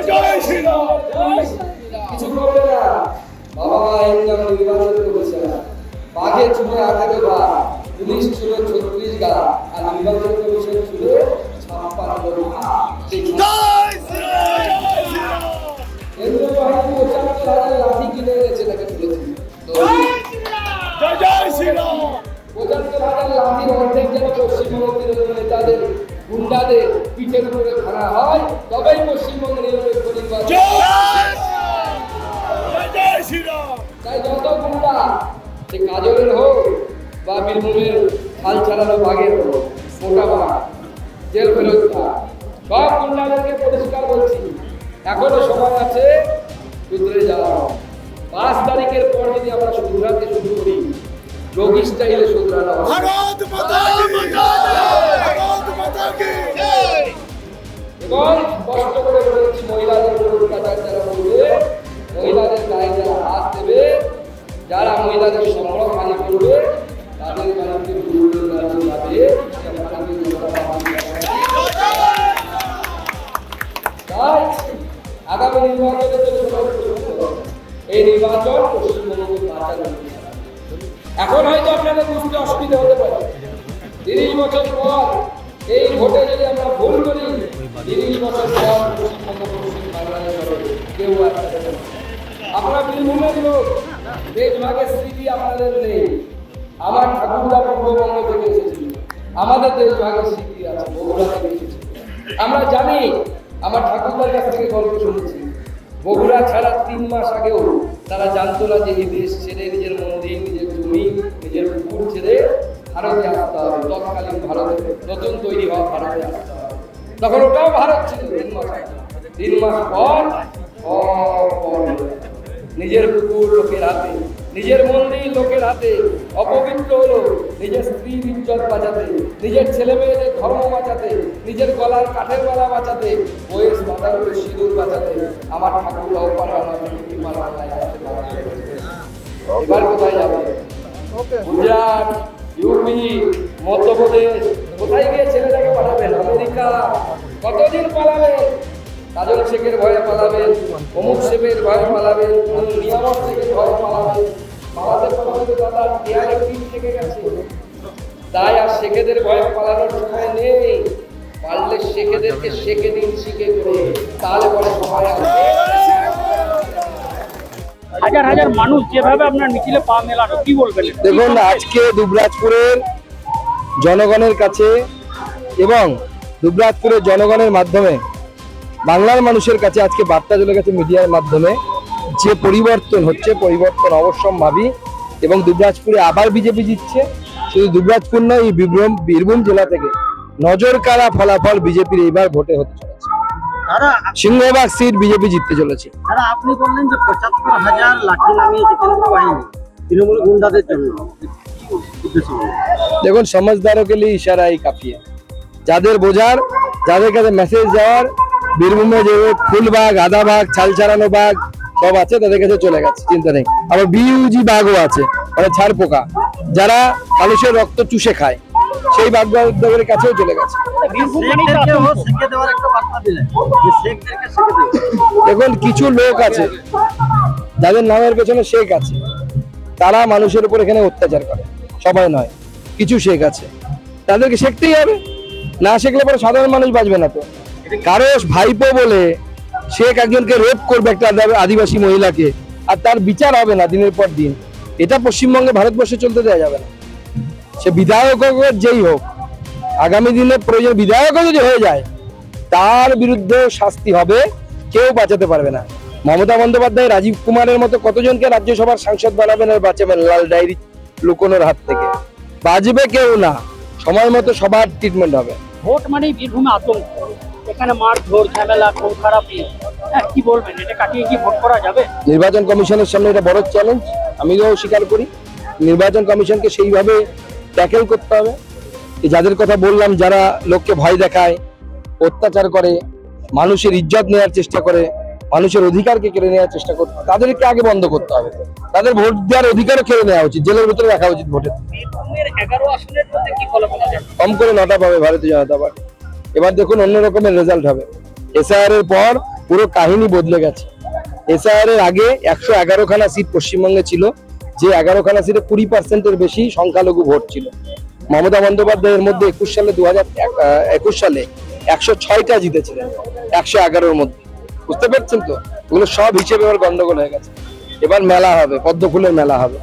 জয় শ্রীরাম। কিছু করবে না। বাবা মা একদম নির্বাচন করেছে, বাঘে ছিল 18 গা, পুলিশ ছিল 36 গা, আর নির্বাচন কমিশন ছিল 56 গা। জয় শ্রীরাম। কেন্দ্রীয় বাহিনী 75,000 লাঠি কিনে এনেছে, তাকে তুলেছে। জয় জয় শ্রীরাম। 75,000 লাঠির অর্ধেক যেন পশ্চিমবঙ্গের তৃণমূল নেতাদের গুন্ডাদের পিঠের উপরে খাড়া হয়, তবেই পশ্চিমবঙ্গের নিরপেক্ষ নির্বাচন। জয় শ্রীরাম। তাই যত গুন্ডা, সে কাজলের হোক বা বীরভূমের হাল ছাড়ানো বাঘের হোক, মোটা বাঘ, জেল ফেরত, সব গুন্ডাদেরকে পরিষ্কার বলছি, এখনো সময় আছে শুধরে যাওয়া। 5 তারিখের পর যদি আমরা শুধরাতে শুরু করি, যোগী স্টাইলে শুধরানো হবে। ভারত মাতা কি জয়। ভারত মাতা কি জয়। এবং স্পষ্ট করে বলেছি, মহিলাদের উপর অত্যাচার যারা করবে, মহিলাদের গায়ে যারা হাত দেবে, যারা মহিলাদের সম্মান হানি করবে, তাদের বাড়িতে যাবে। তাই আগামী নির্বাচনের জন্য এই নির্বাচন পশ্চিমবঙ্গকে বাঁচানো। এখন হয়তো আপনাদের বুঝতে অসুবিধা হতে পারে, 30 বছর পর এই ভোটে যদি আমরা ভুল করি, 30 বছর পর পশ্চিমবঙ্গ পশ্চিম বাংলাদেশ হবে, কেউ আসতে পারবে না। আমরা বীরভূমের লোক, দেশভাগের স্মৃতি আপনাদের নেই। আমার ঠাকুরদা পূর্ববঙ্গ থেকে এসেছিল, আমাদের দেশভাগের স্মৃতি আছে, বগুড়া থেকে এসেছিল। আমরা জানি, আমার ঠাকুরদার কাছ থেকে গল্প শুনেছি, বগুড়া ছাড়া 3 মাস আগেও তারা জানতো না যে এই দেশ ছেড়ে, নিজের মন্দির, নিজের জমি, নিজের পুকুর ছেড়ে ভারতে আসতে হবে। তৎকালীন ভারতে নতুন তৈরি হওয়া ভারতে আসতে হবে, তখন ওটাও ভারত ছিল। 3 মাস আগে, 3 মাস পর নিজের পুকুর লোকের হাতে, নিজের মন্দির লোকের হাতে অপবিত্র হলো, নিজের স্ত্রীর ইজ্জত বাঁচাতে, নিজের ছেলে মেয়েদের ধর্ম বাঁচাতে, নিজের গলার কাঠের মালা বাঁচাতে, বয়স মাথার উপরে সিঁদুর বাঁচাতে আমার ঠাকুররাও পাঠানো। এবার কোথায় যাবে? গুজরাট, ইউপি, মধ্যপ্রদেশ, কোথায় গিয়ে ছেলেটাকে পাঠাবেন? আমেরিকা। কতদিন পালাবেন? কাজল শেখের ভয়ে পালাবেন, অমুক শেখের ভয়ে পালাবেন, নিয়ামত শেখের ভয়ে পালাবেন। পালাতে পালাতে দাদা দেয়ালে পিঠ থেকে গেছে, তাই আর শেখেদের ভয়ে পালানোর সময় নেই। পারলে শেখেদেরকে শেখে দিন শিখে করে, তাহলে পরে সবাই আসবে। হাজার হাজার মানুষ যেভাবে আপনার মিছিলে পা মেলানো, কি বলবেন? দেখুন, আজকে দুবরাজপুরের জনগণের কাছে এবং দুবরাজপুরের জনগণের মাধ্যমে বাংলার মানুষের কাছে আজকে বার্তা চলে গেছে মিডিয়ার মাধ্যমে, যে পরিবর্তন হচ্ছে, পরিবর্তন অবশ্যম্ভাবী এবং দুবরাজপুরে আবার বিজেপি জিতছে। শুধু দুবরাজপুর নয়, এই বীরভূম জেলা থেকে নজর কাড়া ফলাফল বিজেপির এইবার ভোটে হতে চলেছে। সিংহভাগ সিট বিজেপি জিততে চলেছে। আপনি বললেন যে 75,000 লাঠি নামিয়েছে কেন্দ্রীয় বাহিনী তৃণমূল গুন্ডাদের জন্য, দেখুন, সমঝদারোं के लिए इशारा ही काफी है। যাদের বোঝার, যাদের কাছে মেসেজ যাওয়ার, বীরভূমে যে ফুলবাগ, আদাবাগ, ছাল ছাড়ানো বাঘ সব আছে, তাদের কাছে চলে গেছে, চিন্তা নেই। আবার বিউজি বাঘও আছে, মানে ছাড় পোকা, যারা মানুষের রক্ত চুষে খায়, সেই বাঘদের কাছেও চলে গেছে। দেখুন, কিছু লোক আছে যাদের নামের পেছনে শেখ আছে, তারা মানুষের উপর এখানে অত্যাচার করে, সবাই নয়, কিছু শেখ আছে, তাদেরকে শিখতেই হবে। না শিখলে পরে সাধারণ মানুষ বাঁচবে না। তো কারো ভাইপো বলে শেখ একজনকে রেপ করবে, একটা আদিবাসী মহিলাকে, আর তার বিচার হবে না দিনের পর দিন, এটা পশ্চিমবঙ্গে, ভারতবর্ষে চলতে দেওয়া যাবে না। সে বিধায়ক হোক, যেই হোক, আগামী দিনে প্রয়োজন বিধায়কও যদি হয়ে যায়, তার বিরুদ্ধে শাস্তি হবে, কেউ বাঁচাতে পারবে না। মমতা বন্দ্যোপাধ্যায়, রাজীব কুমারের মতো কতজনকে রাজ্যসভার সাংসদ বানাবেন আর বাঁচাবেন লাল ডায়েরি লুকোনোর হাত থেকে? বাঁচবে কেউ না, সময় মতো সবার ট্রিটমেন্ট হবে। ভোট মানেই বীরভূমে আতঙ্ক, এখানে মার ধর, ঝামেলা, খুন খারাপি, কি বলবেন? এটা কাটিয়ে কি ভোট করা যাবে? নির্বাচন কমিশনের সামনে এটা বড় চ্যালেঞ্জ, আমিও স্বীকার করি। নির্বাচন কমিশনকে সেইভাবে ট্যাকেল করতে হবে। যাদের কথা বললাম, যারা লোককে ভয় দেখায়, অত্যাচার করে, মানুষের ইজ্জত নেওয়ার চেষ্টা করে, মানুষের অধিকারকে কেড়ে নেওয়ার চেষ্টা করে, তাদেরকে আগে বন্ধ করতে হবে। তাদের ভোট দেওয়ার অধিকারও কেড়ে নেওয়া উচিত, জেলের ভিতরে রাখা উচিত। ভোটের 11 আসনের মধ্যে কি ফলাফল আছে? কম করে 9টা পাবে ভারতীয় জনতা পার্টি। এবার দেখুন, অন্য রকমের রেজাল্ট হবে। এসআইআর এর পর পুরো কাহিনী বদলে গেছে। এসআইআর এর আগে 111খানা সিট পশ্চিমবঙ্গে ছিল, যে 11খানা সিটে 20%-এর বেশি সংখ্যালঘু ভোট ছিল। মমতা বন্দ্যোপাধ্যায় এর মধ্যে 2021 সালে 106টা জিতেছিলেন 111-র মধ্যে। বুঝতে পারছেন তো? ওগুলো সব হিসেবে এবার গন্ডগোল হয়ে গেছে। এবার মেলা হবে, পদ্ম ফুলের মেলা হবে।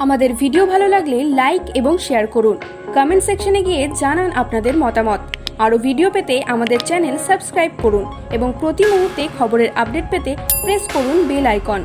আমাদের ভিডিও ভালো লাগলে লাইক এবং শেয়ার করুন। কমেন্ট সেকশনে গিয়ে জানান আপনাদের মতামত। আরও ভিডিও পেতে আমাদের চ্যানেল সাবস্ক্রাইব করুন এবং প্রতি মুহূর্তে খবরের আপডেট পেতে প্রেস করুন বেল আইকন।